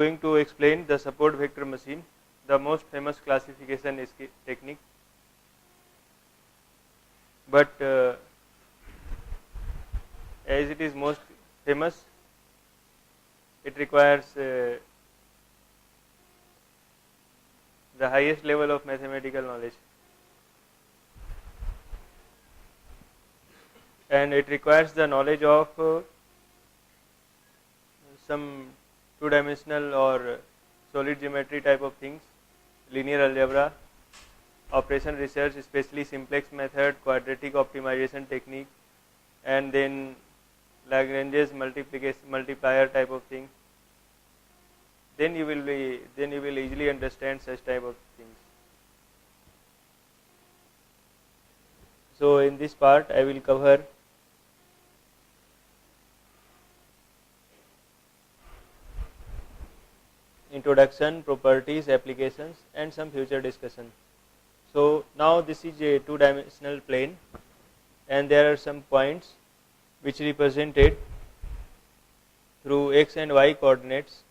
Going to explain the support vector machine, the most famous classification technique. But as it is most famous, it requires the highest level of mathematical knowledge, and it requires the knowledge of some two-dimensional or solid geometry type of things, linear algebra, operation research, especially simplex method, quadratic optimization technique, and then Lagrange's multiplier type of thing. Then you will easily understand such type of things. So in this part I will cover introduction, properties, applications, and some future discussion. So now this is a two-dimensional plane, and there are some points which represented through x and y coordinates.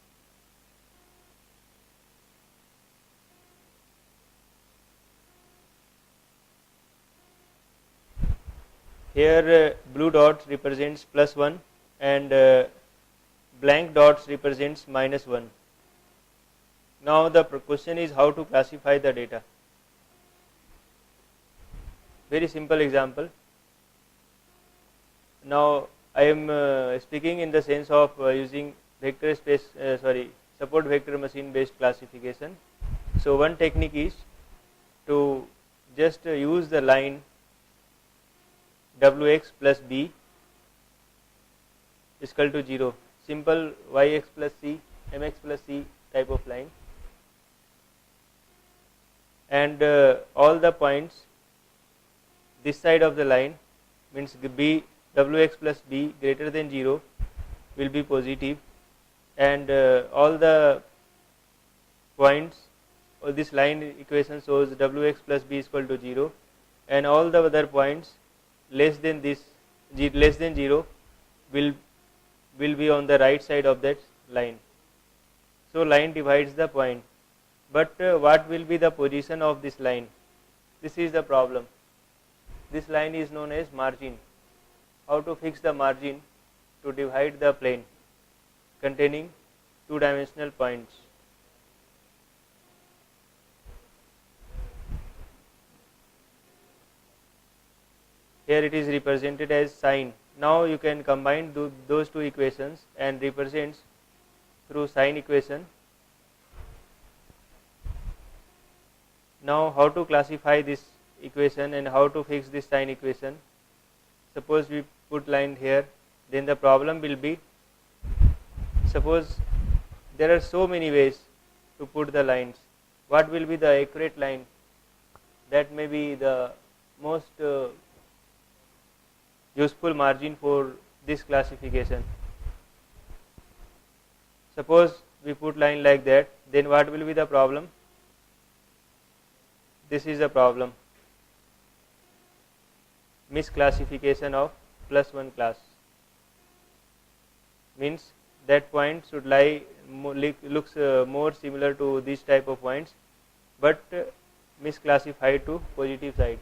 Here blue dot represents +1 and blank dots represents -1. Now the question is how to classify the data. Very simple example. Now I am speaking in the sense of using support vector machine based classification. So one technique is to just use the line wx plus b is equal to 0, simple yx plus c, mx plus c type of line, and all the points this side of the line, means b wx plus b greater than 0 will be positive, and all the points, or this line equation shows wx plus b is equal to 0, and all the other points less than 0 will be on the right side of that line. So line divides the point, but what will be the position of this line? This is the problem. This line is known as margin. How to fix the margin to divide the plane containing two-dimensional points? Here it is represented as sine. Now you can combine those two equations and represents through sine equation. Now how to classify this equation and how to fix this sine equation? Suppose we put line here, then the problem will be, suppose there are so many ways to put the lines. What will be the accurate line? That may be the most useful margin for this classification. Suppose we put line like that, then what will be the problem? This is the problem, misclassification of +1 class, means that point should looks more similar to this type of points, but misclassified to positive side.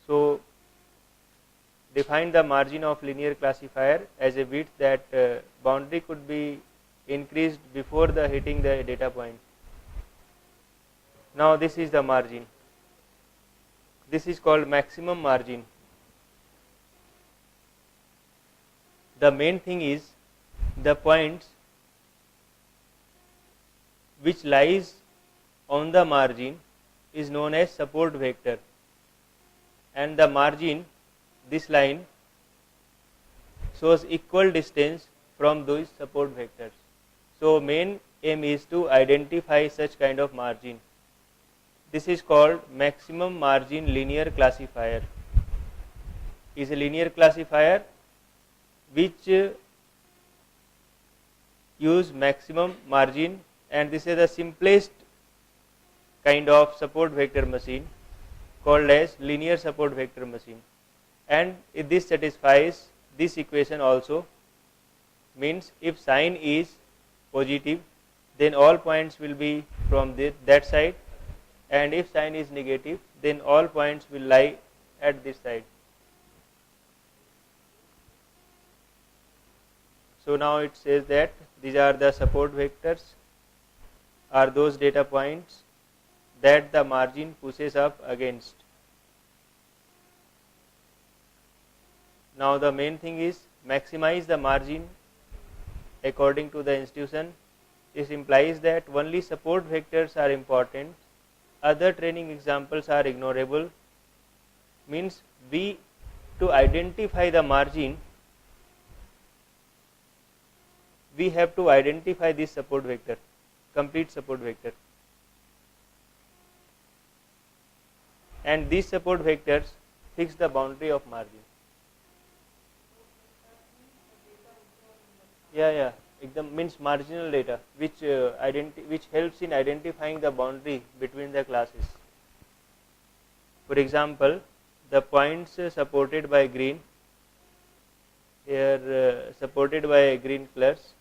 So define the margin of linear classifier as a width that boundary could be increased before the hitting the data point. Now this is the margin. This is called maximum margin. The main thing is the points which lies on the margin is known as support vector, and the margin, this line, shows equal distance from those support vectors. So main aim is to identify such kind of margin. This is called maximum margin linear classifier. Is a linear classifier which use maximum margin, and this is the simplest kind of support vector machine called as linear support vector machine, and if this satisfies this equation also, means if sign is positive, then all points will be from that side, and if sign is negative, then all points will lie at this side. So now it says that these are the support vectors, are those data points that the margin pushes up against. Now the main thing is maximize the margin according to the institution. This implies that only support vectors are important, other training examples are ignorable. Means to identify the margin, we have to identify this support vector, complete support vector, and these support vectors fix the boundary of margin. Yeah, ekdam, means marginal data which helps in identifying the boundary between the classes. For example, the points supported by green, here supported by green colors,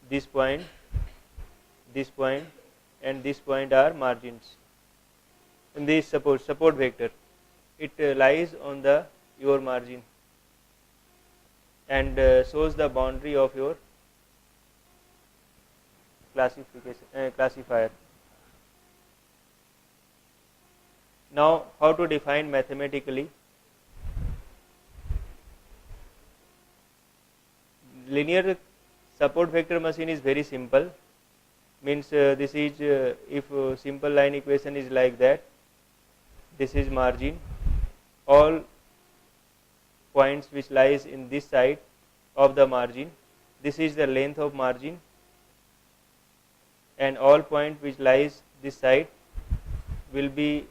this point, and this point are margins. And this support vector, it lies on the your margin and shows the boundary of your classifier. Now, how to define mathematically? Linear support vector machine is very simple. Means this is if simple line equation is like that, this is margin, all points which lies in this side of the margin, this is the length of margin, and all point which lies this side will be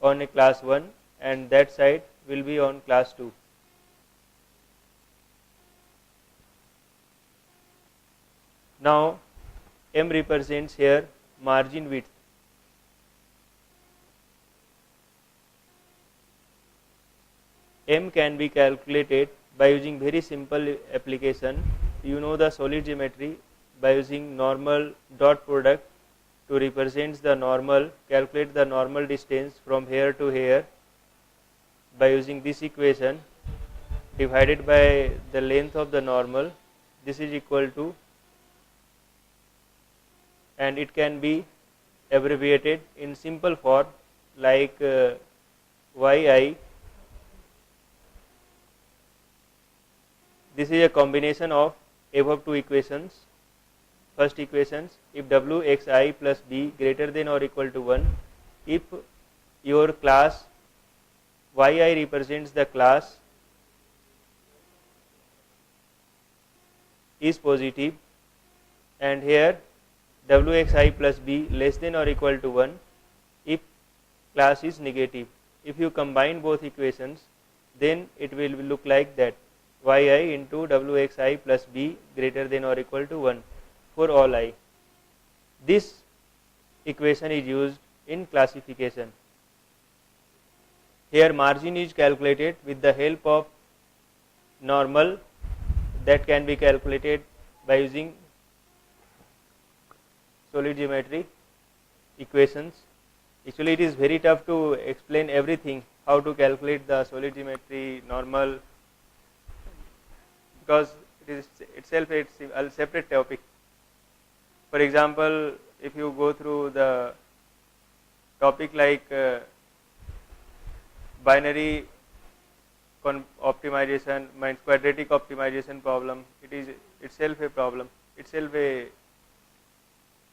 on a class 1 and that side will be on class 2. Now M represents here margin width. M can be calculated by using very simple application. You know the solid geometry, by using normal dot product to represent the normal, calculate the normal distance from here to here by using this equation divided by the length of the normal. This is equal to, and it can be abbreviated in simple form like yi. This is a combination of above two equations. First equations, if wxi plus b greater than or equal to 1, if your class yi represents the class is positive, and here wxi plus b less than or equal to 1 if class is negative. If you combine both equations, then it will look like that, yi into wxi plus b greater than or equal to 1 for all I. This equation is used in classification. Here margin is calculated with the help of normal, that can be calculated by using solid geometry equations. Actually it is very tough to explain everything, how to calculate the solid geometry normal, because it is itself a separate topic. For example, if you go through the topic like binary optimization, means quadratic optimization problem, it is itself a problem, itself a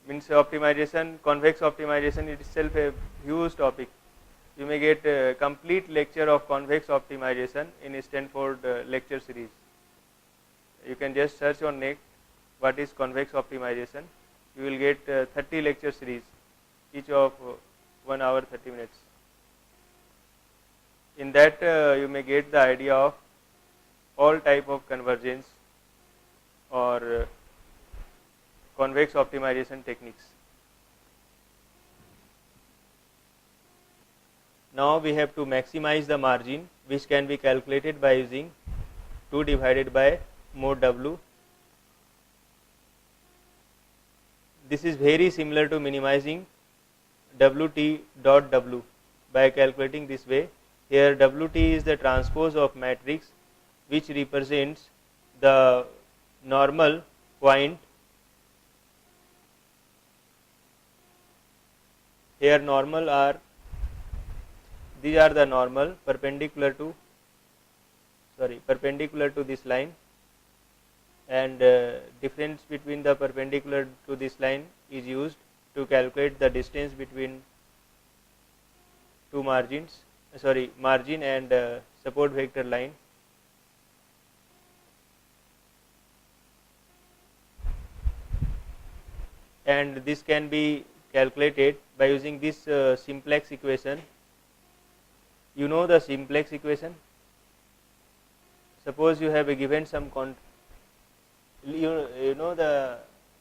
means optimization, convex optimization, it is itself a huge topic. You may get a complete lecture of convex optimization in Stanford lecture series. You can just search on net what is convex optimization. You will get 30 lecture series, each of 1 hour 30 minutes. In that you may get the idea of all type of convergence or convex optimization techniques. Now we have to maximize the margin, which can be calculated by using 2 divided by mod W. This is very similar to minimizing Wt dot W by calculating this way. Here Wt is the transpose of matrix which represents the normal point. Here normal are, these are the normal perpendicular to this line, and difference between the perpendicular to this line is used to calculate the distance between two margin and support vector line. And this can be calculated by using this simplex equation. You know the simplex equation? Suppose you have a given some you know the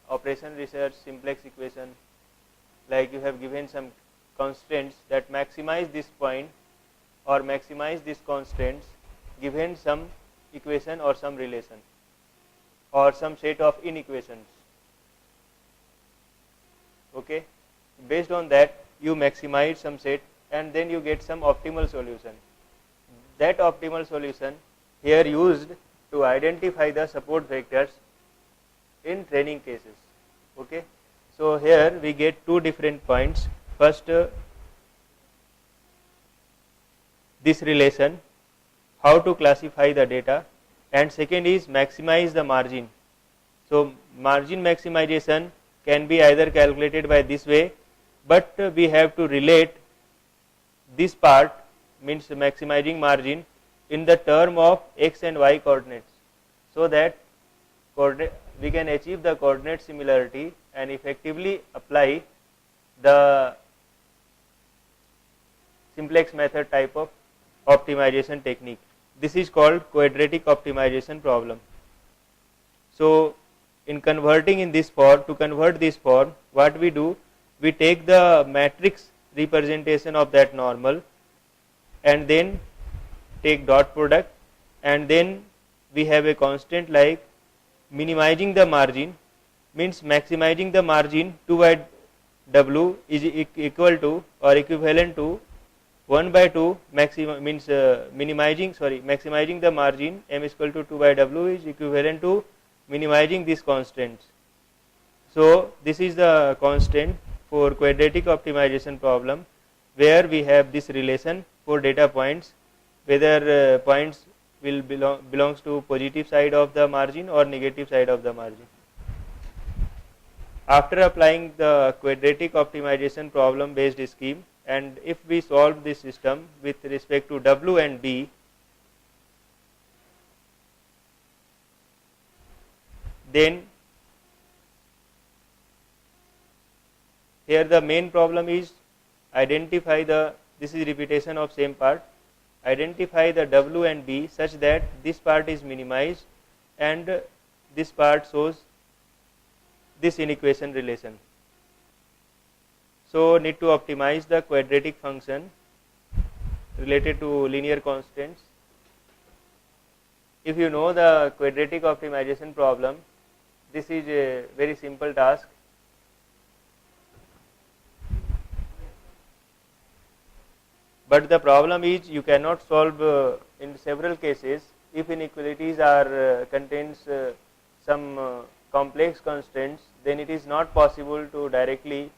operation research simplex equation, like you have given some constraints that maximize this point or maximize these constraints given some equation or some relation or some set of inequations. Okay, based on that you maximize some set and then you get some optimal solution. That optimal solution here used to identify the support vectors in training cases. Okay, so here we get two different points. First, this relation, how to classify the data, and second is maximize the margin. So margin maximization can be either calculated by this way, but we have to relate this part, means maximizing margin, in the term of x and y coordinates, so that we can achieve the coordinate similarity and effectively apply the simplex method type of optimization technique. This is called quadratic optimization problem. So in converting in this form, to convert this form, what we do, we take the matrix representation of that normal and then take dot product, and then we have a constant like minimizing the margin, means maximizing the margin 2 by W is equal to or equivalent to 1 by 2 maximum, means maximizing the margin m is equal to 2 by W is equivalent to minimizing these constants. So this is the constant for quadratic optimization problem, where we have this relation for data points, whether points will belongs to positive side of the margin or negative side of the margin. After applying the quadratic optimization problem based scheme, and if we solve this system with respect to W and B, then here the main problem is identify the, this is repetition of same part, identify the W and B such that this part is minimized and this part shows this inequation relation. So need to optimize the quadratic function related to linear constants. If you know the quadratic optimization problem, this is a very simple task. But the problem is you cannot solve in several cases if inequalities are contains some complex constraints, then it is not possible to directly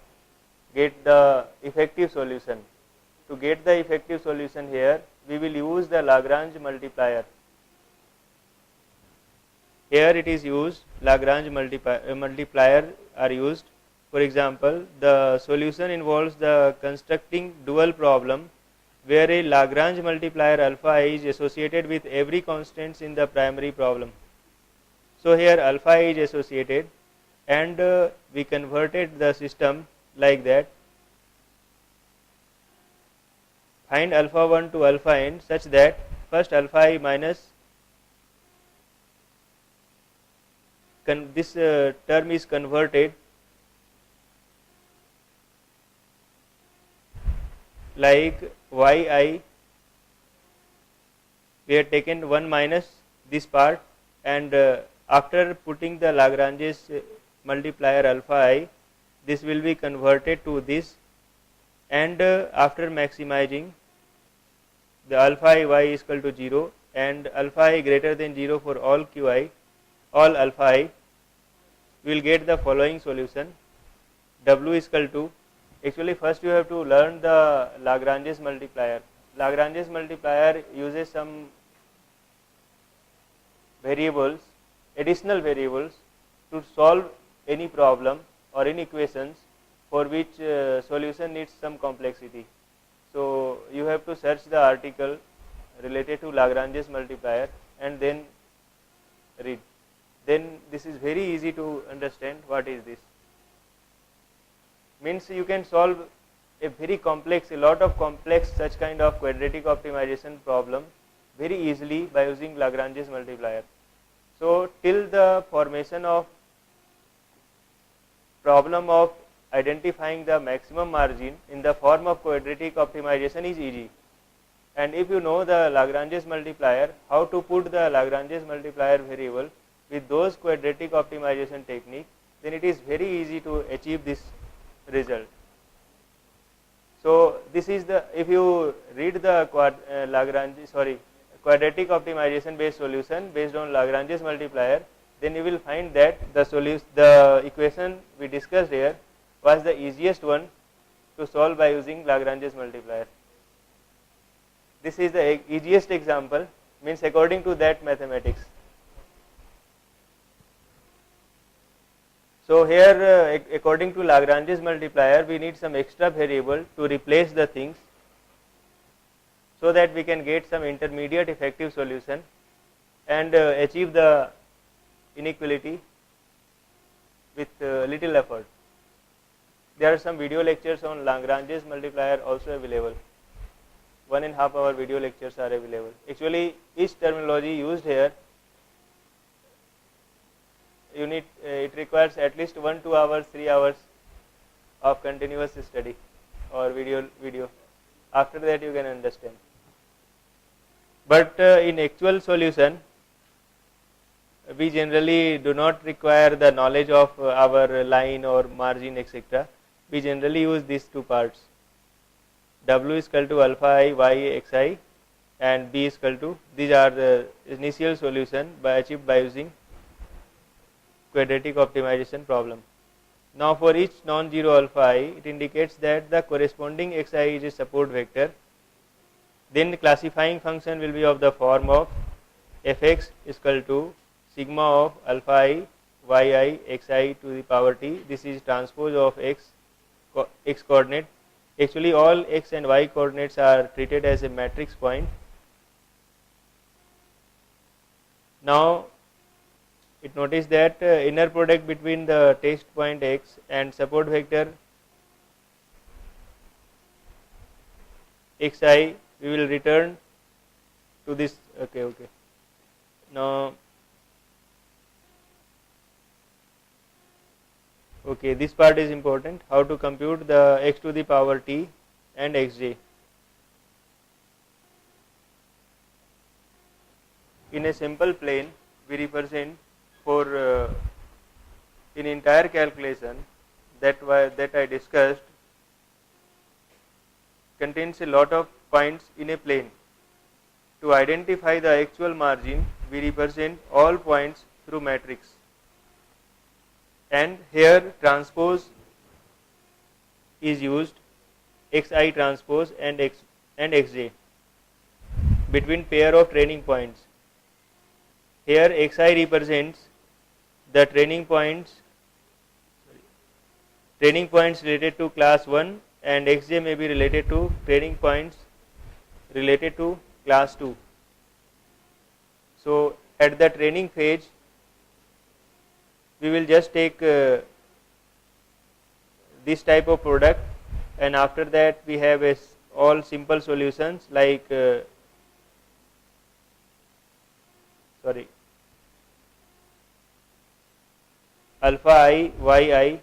get the effective solution. To get the effective solution here, we will use the Lagrange multiplier. Here it is used, Lagrange multiplier are used. For example, the solution involves the constructing dual problem where a Lagrange multiplier alpha I is associated with every constant in the primary problem. So here alpha I is associated, and we converted the system like that. Find alpha 1 to alpha n such that first alpha I minus this term is converted like yi, we have taken 1 minus this part, and after putting the Lagrange's multiplier alpha I, this will be converted to this, and after maximizing the alpha I y is equal to 0 and alpha I greater than 0 for all qi, all alpha I, we will get the following solution. W is equal to, actually first you have to learn the Lagrange's multiplier. Lagrange's multiplier uses some variables, additional variables, to solve any problem or any equations for which solution needs some complexity. So you have to search the article related to Lagrange's multiplier and then read. Then this is very easy to understand what is this. Means you can solve a very complex, a lot of complex such kind of quadratic optimization problem very easily by using Lagrange's multiplier. So till the formation of problem of identifying the maximum margin in the form of quadratic optimization is easy. And if you know the Lagrange's multiplier, how to put the Lagrange's multiplier variable with those quadratic optimization technique, then it is very easy to achieve this result. So this is the, if you read the quadratic optimization based solution based on Lagrange's multiplier, then you will find that the equation we discussed here was the easiest one to solve by using Lagrange's multiplier. This is the easiest example, means according to that mathematics. So here according to Lagrange's multiplier, we need some extra variable to replace the things so that we can get some intermediate effective solution and achieve the inequality with little effort. There are some video lectures on Lagrange's multiplier also available. 1.5 hour video lectures are available. Actually, each terminology used here, it requires at least 1, 2 hours, 3 hours of continuous study or video. After that you can understand. But in actual solution, we generally do not require the knowledge of our line or margin, etc. We generally use these two parts. W is equal to alpha I y xi and B is equal to, these are the initial solution achieved by using quadratic optimization problem. Now for each non-zero alpha I, it indicates that the corresponding xi is a support vector. Then the classifying function will be of the form of fx is equal to sigma of alpha I yi xi to the power t. This is transpose of x coordinate. Actually all x and y coordinates are treated as a matrix point. Now it notice that inner product between the test point x and support vector xi, we will return to this. Okay. Now this part is important, how to compute the x to the power t and xj. In a simple plane, we represent for in entire calculation that I discussed contains a lot of points in a plane. To identify the actual margin, we represent all points through matrix. And here transpose is used, xi transpose and xj between pair of training points. Here xi represents the training points related to class 1 and xj may be related to training points related to class 2. So at the training phase, we will just take this type of product, and after that we have all simple solutions like alpha I yi.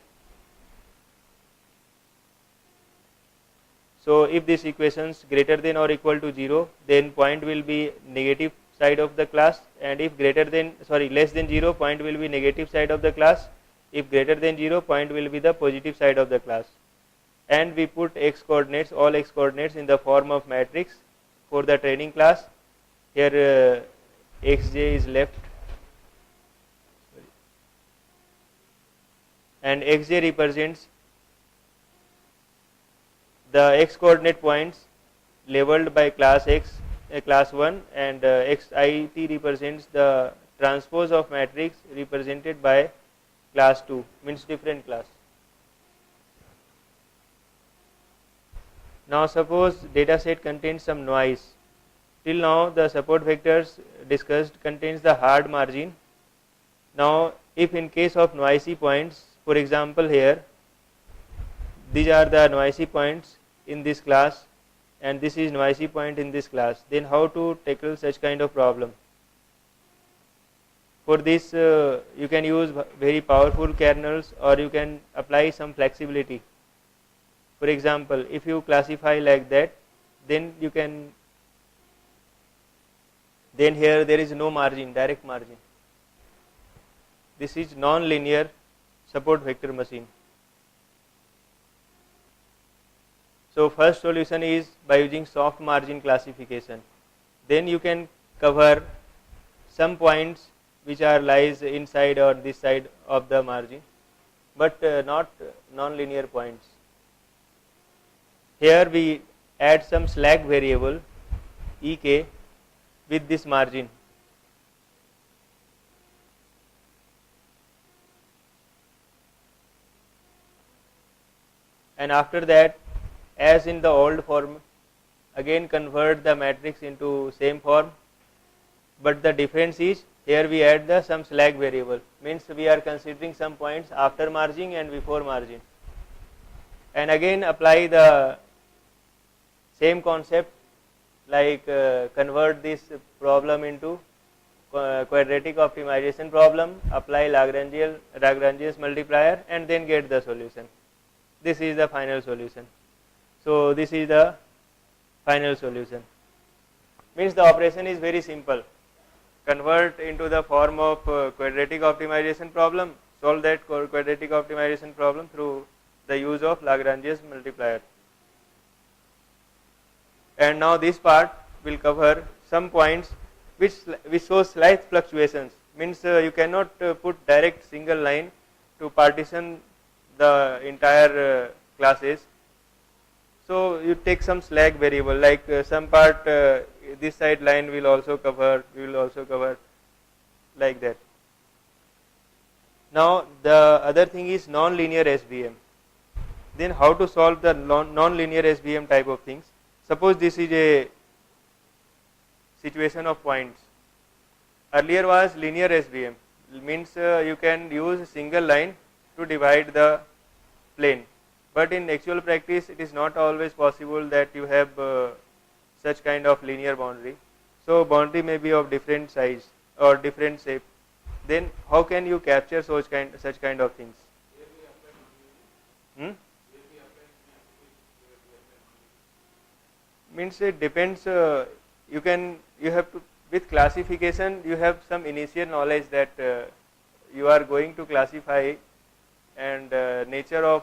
So if this equations greater than or equal to 0, then point will be negative side of the class, and if less than 0, point will be negative side of the class. If greater than 0, point will be the positive side of the class. And we put x coordinates, all x coordinates in the form of matrix for the training class. Here xj is left, and xj represents the x coordinate points labeled by class x, class 1, and xit represents the transpose of matrix represented by class 2, means different class. Now suppose data set contains some noise. Till now the support vectors discussed contains the hard margin. Now if in case of noisy points, for example here, these are the noisy points in this class and this is noisy point in this class, then how to tackle such kind of problem? For this you can use very powerful kernels, or you can apply some flexibility. For example, if you classify like that, then you can, then here there is no margin, direct margin. This is non-linear support vector machine. So first solution is by using soft margin classification. Then you can cover some points which are lies inside or this side of the margin, but not non-linear points. Here we add some slack variable ek with this margin. And after that, as in the old form, again convert the matrix into same form, but the difference is here we add the some slack variable, means we are considering some points after margin and before margin, and again apply the same concept, like convert this problem into quadratic optimization problem, apply Lagrange's multiplier, and then get the solution. This is the final solution. So this is the final solution. Means the operation is very simple. Convert into the form of quadratic optimization problem, solve that quadratic optimization problem through the use of Lagrange's multiplier. And now this part will cover some points which show slight fluctuations, means you cannot put direct single line to partition the entire classes. So you take some slack variable, like some part this side line will also cover, we will also cover, like that. Now the other thing is non-linear SVM. Then how to solve the non-linear SVM type of things? Suppose this is a situation of points. Earlier was linear SVM, means you can use a single line to divide the plane. But in actual practice, it is not always possible that you have such kind of linear boundary. So boundary may be of different size or different shape. Then how can you capture such kind of things? Means it depends. You have to, with classification, you have some initial knowledge that you are going to classify, and nature of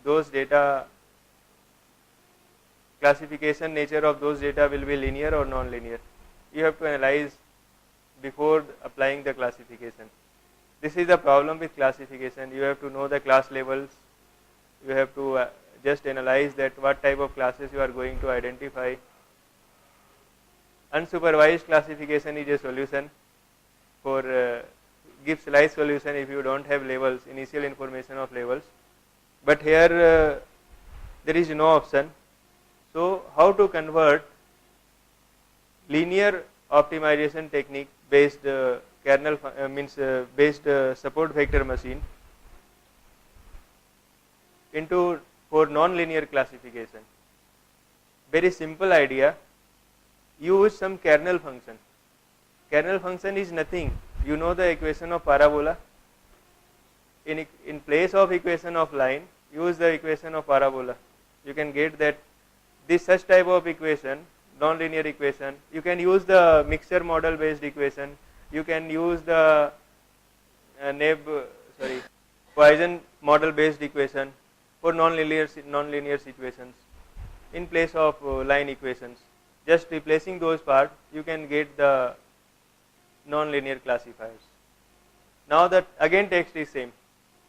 those data, classification nature of those data will be linear or non-linear. You have to analyze before applying the classification. This is the problem with classification. You have to know the class levels. You have to just analyze that what type of classes you are going to identify. Unsupervised classification is a solution for give slice solution if you don't have labels, initial information of labels. But here there is no option. So how to convert linear optimization technique based kernel based support vector machine into for non-linear classification? Very simple idea. Use some kernel function. Kernel function is nothing. You know the equation of parabola. In place of equation of line, use the equation of parabola. You can get that this such type of equation non-linear equation. You can use the mixture model based equation. You can use the Poisson model based equation for non-linear situations in place of line equations. Just replacing those parts, you can get the non-linear classifiers. Now that again text is same.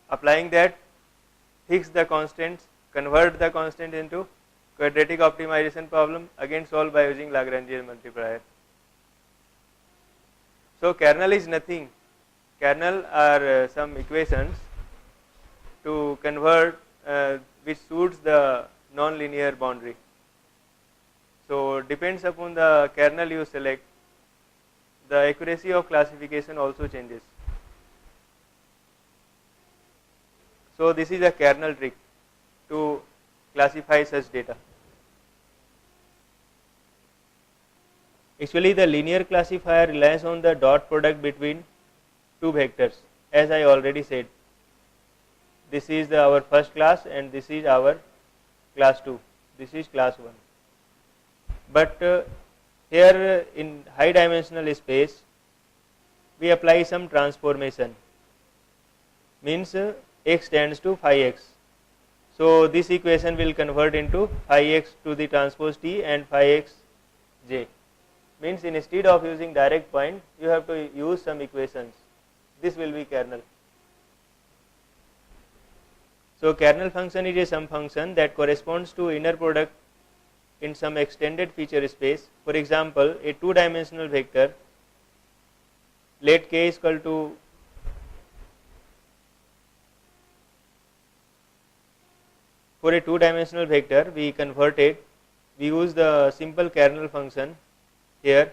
Applying that, fix the constants, convert the constant into quadratic optimization problem, again solved by using Lagrangian multiplier. So kernel is nothing. Kernel are some equations to convert which suits the non-linear boundary. So depends upon the kernel you select, the accuracy of classification also changes. So this is a kernel trick to classify such data. Actually the linear classifier relies on the dot product between two vectors, as I already said. This is our first class and this is our class 2, this is class 1. But here in high dimensional space we apply some transformation, means x tends to phi x. So this equation will convert into phi x to the transpose t and phi x j, means instead of using direct point you have to use some equations. This will be kernel. So kernel function is a sum function that corresponds to inner product in some extended feature space. For example, a two-dimensional vector, let k is equal to for a two-dimensional vector we convert it, we use the simple kernel function here.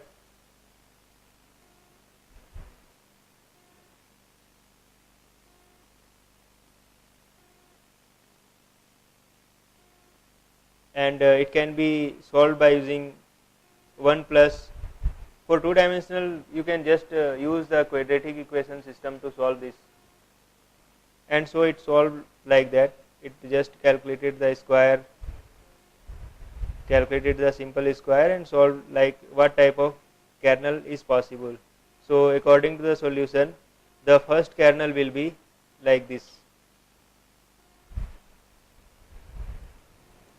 And it can be solved by using 1 plus. For two dimensional you can just use the quadratic equation system to solve this, and so it solved like that. It just calculated the square, calculated the simple square and solved like what type of kernel is possible. So according to the solution, the first kernel will be like this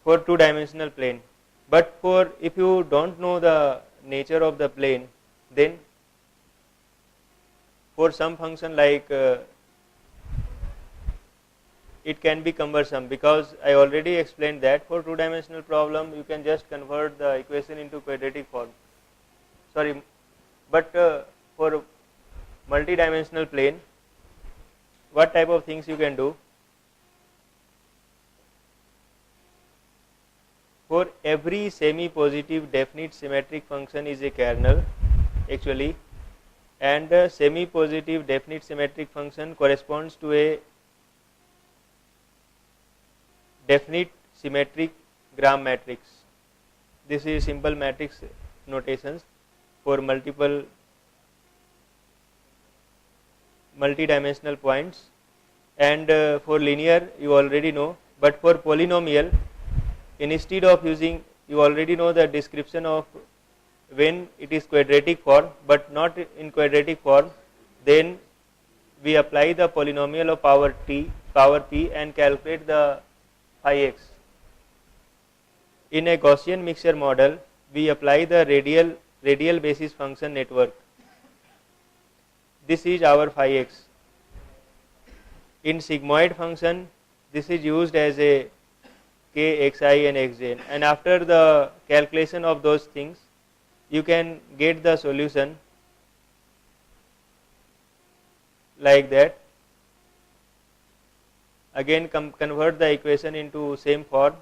for two-dimensional plane. But for if you don't know the nature of the plane, then for some function like it can be cumbersome, because I already explained that for two-dimensional problem you can just convert the equation into quadratic form. Sorry, but for multi-dimensional plane, what type of things you can do? For every semi-positive definite symmetric function is a kernel actually, and a semi-positive definite symmetric function corresponds to a definite symmetric gram matrix. This is simple matrix notations for multi-dimensional points, and for linear you already know, but for polynomial, instead of using, you already know the description of when it is quadratic form but not in quadratic form, then we apply the polynomial of power p and calculate the phi x. In a Gaussian mixture model we apply the radial basis function network. This is our phi x. In sigmoid function this is used as a k, xi and xj, and after the calculation of those things you can get the solution like that. Again convert the equation into same form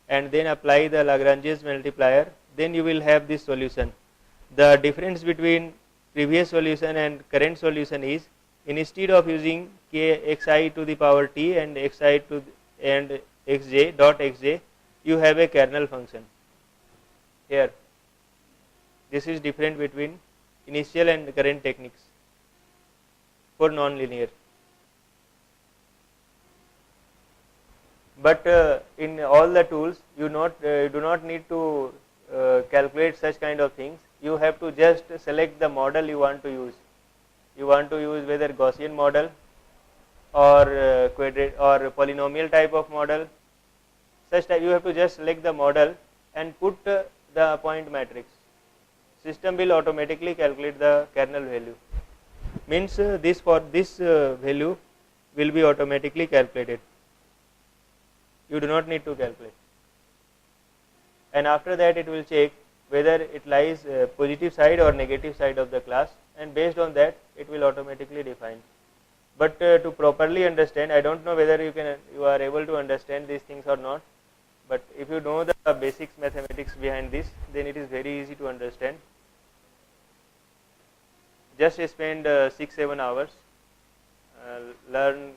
and then apply the Lagrange's multiplier, then you will have this solution. The difference between previous solution and current solution is, instead of using k xi to the power t and xi to and xj dot xj, you have a kernel function here. This is different between initial and current techniques for non-linear. But in all the tools you do not need to calculate such kind of things, you have to just select the model you want to use. You want to use whether Gaussian model or quadrant or polynomial type of model. Such type you have to just select the model and put the point matrix. System will automatically calculate the kernel value. Means this for this value will be automatically calculated. You do not need to calculate. And after that it will check whether it lies positive side or negative side of the class, and based on that it will automatically define. But to properly understand, I don't know whether you are able to understand these things or not, but if you know the basics mathematics behind this, then it is very easy to understand. Just spend 6-7 hours, learn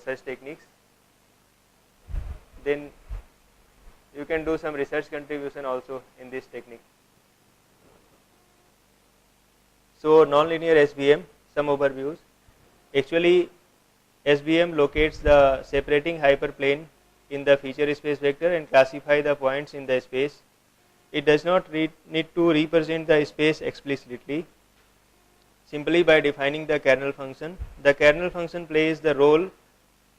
such techniques, then you can do some research contribution also in this technique. So nonlinear SVM, some overviews. Actually SVM locates the separating hyperplane in the feature space vector and classify the points in the space. It does not need to represent the space explicitly. Simply by defining the kernel function, the kernel function plays the role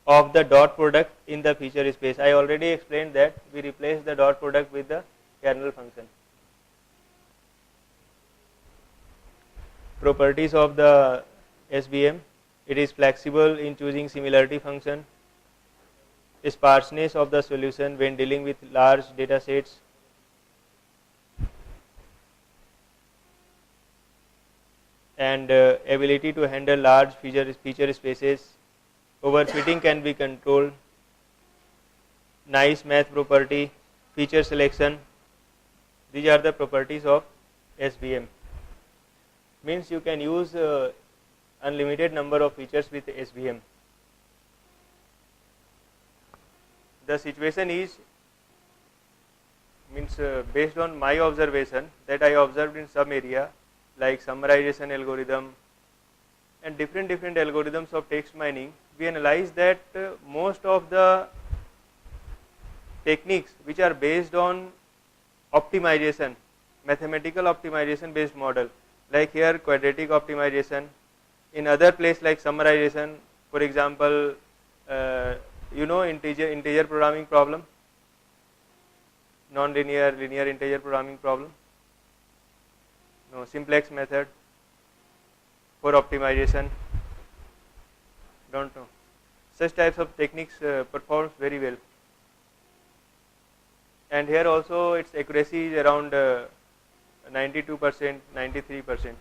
of the dot product in the feature space. I already explained that we replace the dot product with the kernel function. Properties of the SVM: it is flexible in choosing similarity function, sparseness of the solution when dealing with large data sets, and ability to handle large feature spaces. Overfitting can be controlled. Nice math property, feature selection. These are the properties of SVM. Means you can use unlimited number of features with SVM. The situation is based on my observation that I observed in some area like summarization algorithm and different algorithms of text mining. We analyze that most of the techniques which are based on optimization, mathematical optimization based model, like here quadratic optimization, in other place like summarization, for example integer programming problem, non-linear, linear integer programming problem, no, simplex method for optimization, don't know. Such types of techniques performs very well, and here also its accuracy is around 92%, 93%.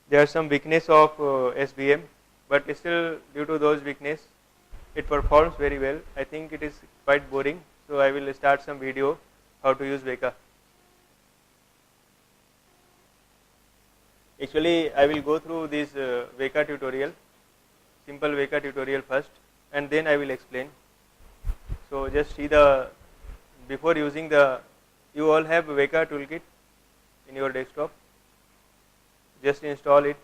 There are some weakness of SVM, but still due to those weakness it performs very well. I think it is quite boring, so I will start some video how to use Weka. Actually I will go through this Weka tutorial, simple Weka tutorial first, and then I will explain. So just see before using you all have Weka toolkit in your desktop. Just install it